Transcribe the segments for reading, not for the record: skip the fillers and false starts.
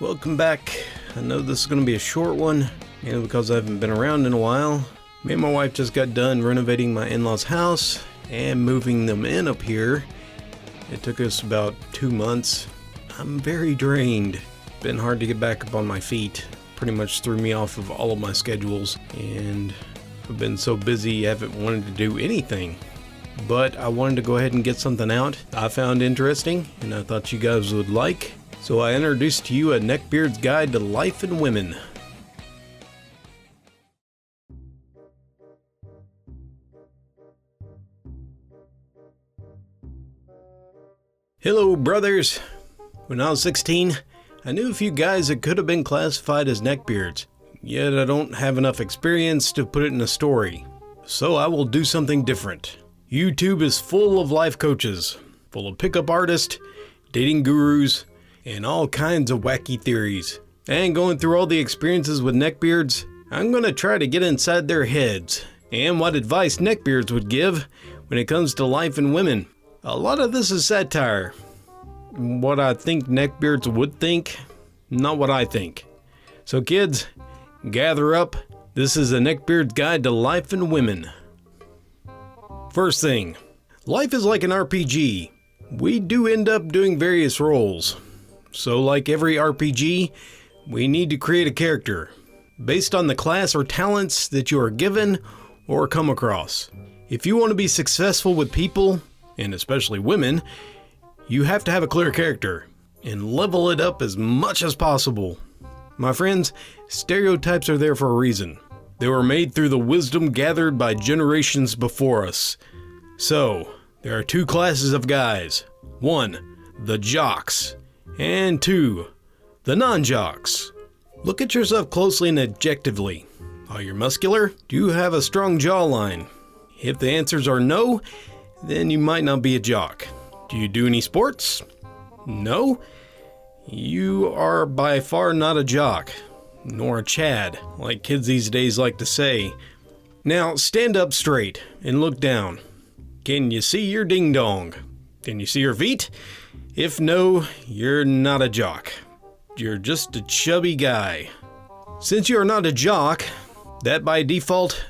Welcome back. I know this is going to be a short one, mainly because I haven't been around in a while. Me and my wife just got done renovating my in-laws' house and moving them in up here. It took us about 2 months. I'm very drained. Been hard to get back up on my feet. Pretty much threw me off of all of my schedules, and I've been so busy I haven't wanted to do anything. But I wanted to go ahead and get something out I found interesting and I thought you guys would like. So I introduced to you a Neckbeard's Guide to Life and Women. Hello brothers! When I was 16, I knew a few guys that could have been classified as neckbeards, yet I don't have enough experience to put it in a story. So I will do something different. YouTube is full of life coaches, full of pickup artists, dating gurus, and all kinds of wacky theories. And going through all the experiences with neckbeards, I'm going to try to get inside their heads and what advice neckbeards would give when it comes to life and women. A lot of this is satire. What I think neckbeards would think, not what I think. So kids, gather up. This is a Neckbeard's Guide to Life and Women. First thing, life is like an RPG. We do end up doing various roles. So like every RPG, we need to create a character based on the class or talents that you are given or come across. If you want to be successful with people, and especially women, you have to have a clear character and level it up as much as possible. My friends, stereotypes are there for a reason. They were made through the wisdom gathered by generations before us. So, there are two classes of guys. 1, the jocks. And 2, the non-jocks. Look at yourself closely and objectively. Are you muscular? Do you have a strong jawline? If the answers are no, then you might not be a jock. Do you do any sports? No? You are by far not a jock, nor a Chad, like kids these days like to say. Now stand up straight and look down. Can you see your ding-dong? Can you see your feet? If no, you're not a jock. You're just a chubby guy. Since you are not a jock, that by default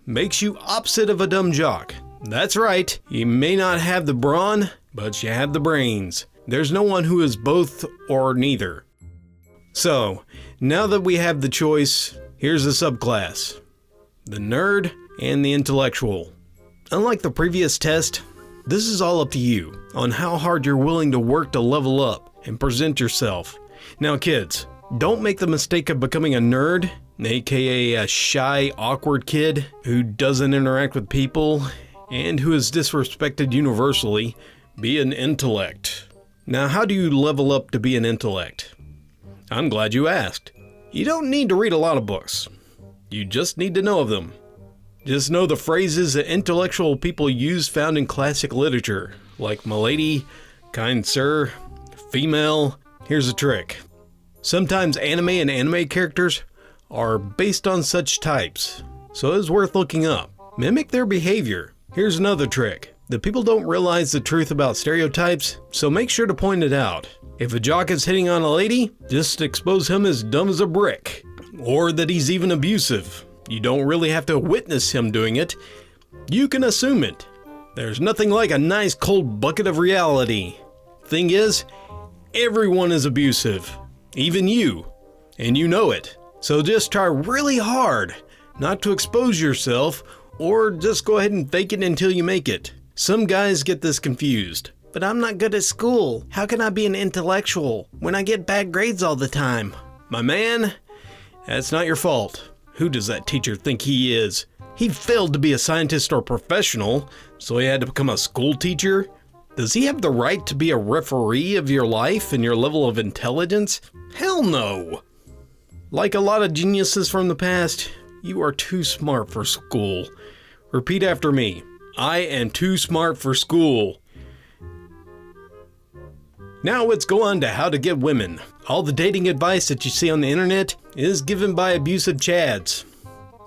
makes you opposite of a dumb jock. That's right, you may not have the brawn, but you have the brains. There's no one who is both or neither. So, now that we have the choice, here's the subclass. The nerd and the intellectual. Unlike the previous test, this is all up to you on how hard you're willing to work to level up and present yourself. Now kids, don't make the mistake of becoming a nerd, aka a shy, awkward kid who doesn't interact with people and who is disrespected universally. Be an intellect. Now how do you level up to be an intellect? I'm glad you asked. You don't need to read a lot of books. You just need to know of them. Just know the phrases that intellectual people use found in classic literature, like m'lady, kind sir, female. Here's a trick. Sometimes anime and anime characters are based on such types, so it's worth looking up. Mimic their behavior. Here's another trick. The people don't realize the truth about stereotypes, so make sure to point it out. If a jock is hitting on a lady, just expose him as dumb as a brick, or that he's even abusive. You don't really have to witness him doing it. You can assume it. There's nothing like a nice cold bucket of reality. Thing is, everyone is abusive. Even you. And you know it. So just try really hard not to expose yourself, or just go ahead and fake it until you make it. Some guys get this confused. But I'm not good at school. How can I be an intellectual when I get bad grades all the time? My man, that's not your fault. Who does that teacher think he is? He failed to be a scientist or professional, so he had to become a school teacher? Does he have the right to be a referee of your life and your level of intelligence? Hell no! Like a lot of geniuses from the past, you are too smart for school. Repeat after me. I am too smart for school. Now let's go on to how to get women. All the dating advice that you see on the internet is given by abusive chads.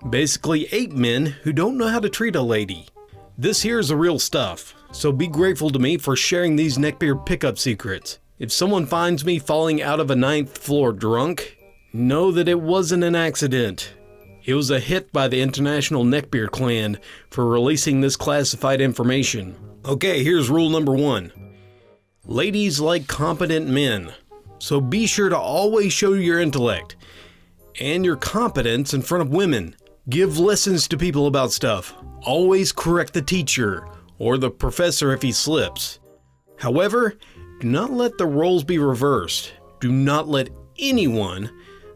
Basically 8 men who don't know how to treat a lady. This here is the real stuff, so be grateful to me for sharing these neckbeard pickup secrets. If someone finds me falling out of a 9th floor drunk, know that it wasn't an accident. It was a hit by the International Neckbeard clan for releasing this classified information. Okay, here's rule number 1. Ladies like competent men, so be sure to always show your intellect and your competence in front of women. Give lessons to people about stuff. Always correct the teacher or the professor if he slips. However, do not let the roles be reversed. Do not let anyone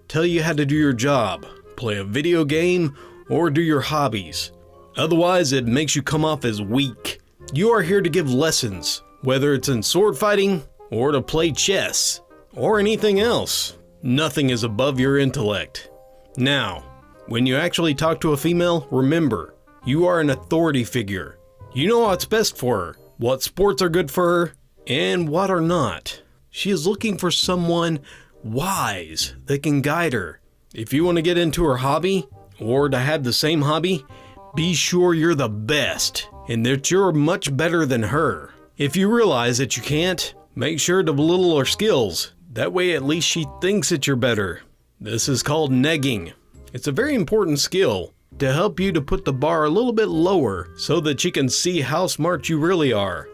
tell you how to do your job, play a video game, or do your hobbies. Otherwise, it makes you come off as weak. You are here to give lessons, whether it's in sword fighting, or to play chess, or anything else. Nothing is above your intellect. Now, when you actually talk to a female, remember, you are an authority figure. You know what's best for her, what sports are good for her, and what are not. She is looking for someone wise that can guide her. If you want to get into her hobby, or to have the same hobby, be sure you're the best, and that you're much better than her. If you realize that you can't, make sure to belittle her skills. That way at least she thinks that you're better. This is called negging. It's a very important skill to help you to put the bar a little bit lower so that she can see how smart you really are.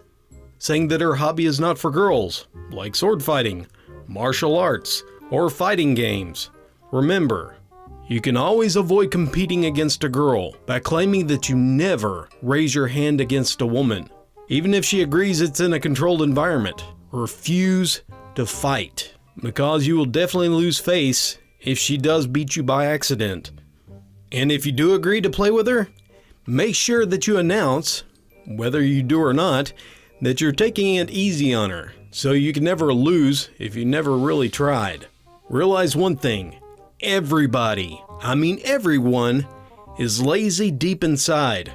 Saying that her hobby is not for girls, like sword fighting, martial arts, or fighting games. Remember, you can always avoid competing against a girl by claiming that you never raise your hand against a woman. Even if she agrees it's in a controlled environment, refuse to fight, because you will definitely lose face if she does beat you by accident. And if you do agree to play with her, make sure that you announce, whether you do or not, that you're taking it easy on her, so you can never lose if you never really tried. Realize one thing, everybody, I mean everyone, is lazy deep inside.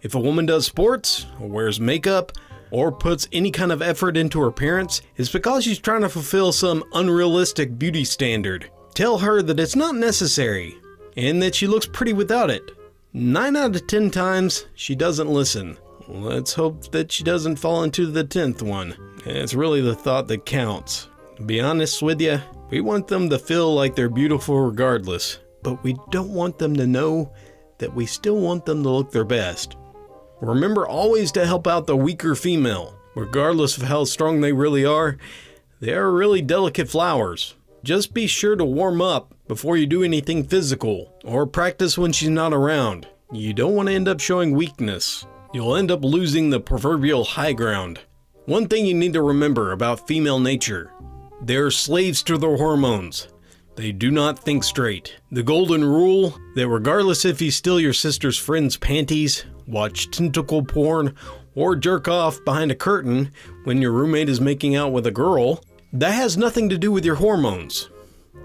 If a woman does sports, or wears makeup, or puts any kind of effort into her appearance, it's because she's trying to fulfill some unrealistic beauty standard. Tell her that it's not necessary, and that she looks pretty without it. 9 out of 10 times, she doesn't listen. Let's hope that she doesn't fall into the 10th one. It's really the thought that counts. To be honest with you, we want them to feel like they're beautiful regardless, but we don't want them to know that we still want them to look their best. Remember always to help out the weaker female. Regardless of how strong they really are, they are really delicate flowers. Just be sure to warm up before you do anything physical, or practice when she's not around. You don't want to end up showing weakness. You'll end up losing the proverbial high ground. One thing you need to remember about female nature, they're slaves to their hormones. They do not think straight. The golden rule that regardless if you steal your sister's friend's panties, watch tentacle porn, or jerk off behind a curtain when your roommate is making out with a girl, that has nothing to do with your hormones.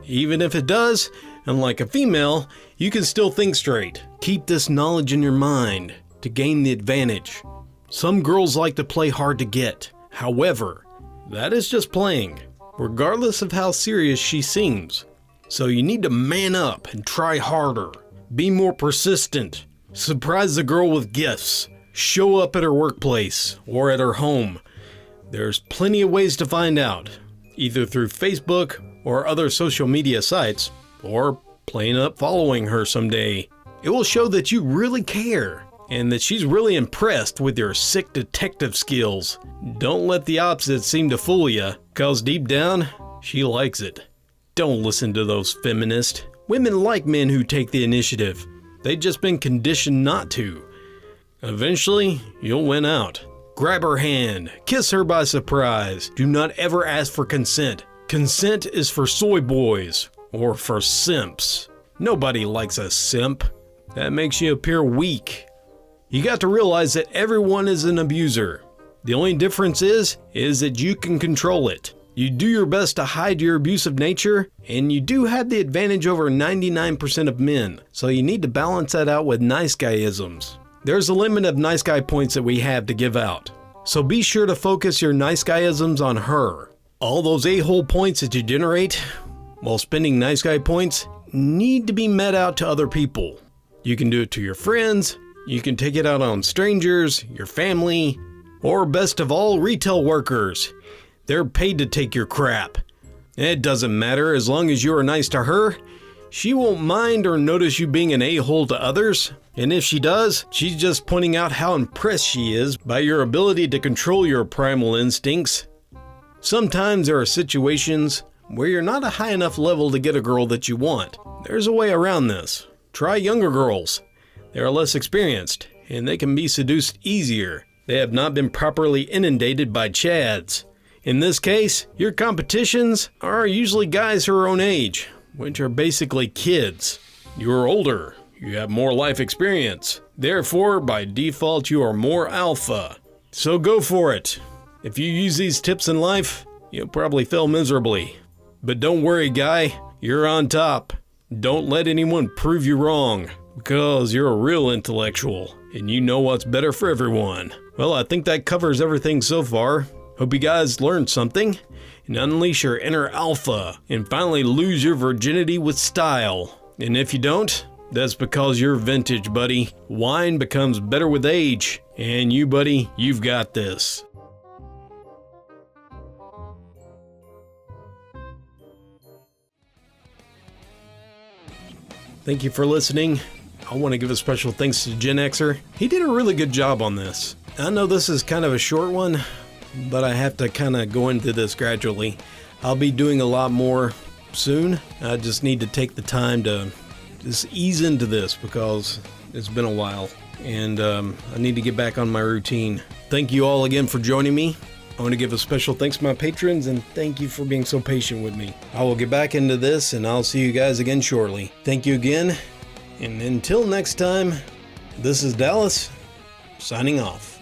Even if it does, unlike a female, you can still think straight. Keep this knowledge in your mind to gain the advantage. Some girls like to play hard to get. However, that is just playing, regardless of how serious she seems. So you need to man up and try harder. Be more persistent. Surprise the girl with gifts. Show up at her workplace or at her home. There's plenty of ways to find out, either through Facebook or other social media sites, or plain up following her someday. It will show that you really care and that she's really impressed with your sick detective skills. Don't let the opposite seem to fool you, cause deep down, she likes it. Don't listen to those feminists. Women like men who take the initiative. They've just been conditioned not to. Eventually, you'll win out. Grab her hand, kiss her by surprise. Do not ever ask for consent. Consent is for soy boys, or for simps. Nobody likes a simp. That makes you appear weak. You got to realize that everyone is an abuser. The only difference is that you can control it. You do your best to hide your abusive nature, and you do have the advantage over 99% of men, so you need to balance that out with nice guyisms. There's a limit of nice guy points that we have to give out, so be sure to focus your nice guyisms on her. All those a-hole points that you generate while spending nice guy points need to be met out to other people. You can do it to your friends, you can take it out on strangers, your family, or best of all, retail workers. They're paid to take your crap. It doesn't matter, as long as you are nice to her, she won't mind or notice you being an a-hole to others. And if she does, she's just pointing out how impressed she is by your ability to control your primal instincts. Sometimes there are situations where you're not a high enough level to get a girl that you want. There's a way around this. Try younger girls. They are less experienced, and they can be seduced easier. They have not been properly inundated by chads. In this case, your competitions are usually guys her own age, which are basically kids. You're older. You have more life experience. Therefore, by default, you are more alpha. So go for it. If you use these tips in life, you'll probably fail miserably. But don't worry, guy. You're on top. Don't let anyone prove you wrong, because you're a real intellectual, and you know what's better for everyone. Well, I think that covers everything so far. Hope you guys learned something, and unleash your inner alpha, and finally lose your virginity with style. And if you don't, that's because you're vintage, buddy. Wine becomes better with age, and you, buddy, you've got this. Thank you for listening. I want to give a special thanks to Gen Xer. He did a really good job on this. I know this is kind of a short one, but I have to kind of go into this gradually. I'll be doing a lot more soon. I just need to take the time to just ease into this because it's been a while, and I need to get back on my routine. Thank you all again for joining me. I want to give a special thanks to my patrons, and thank you for being so patient with me. I will get back into this, and I'll see you guys again shortly. Thank you again, and until next time, this is Dallas, signing off.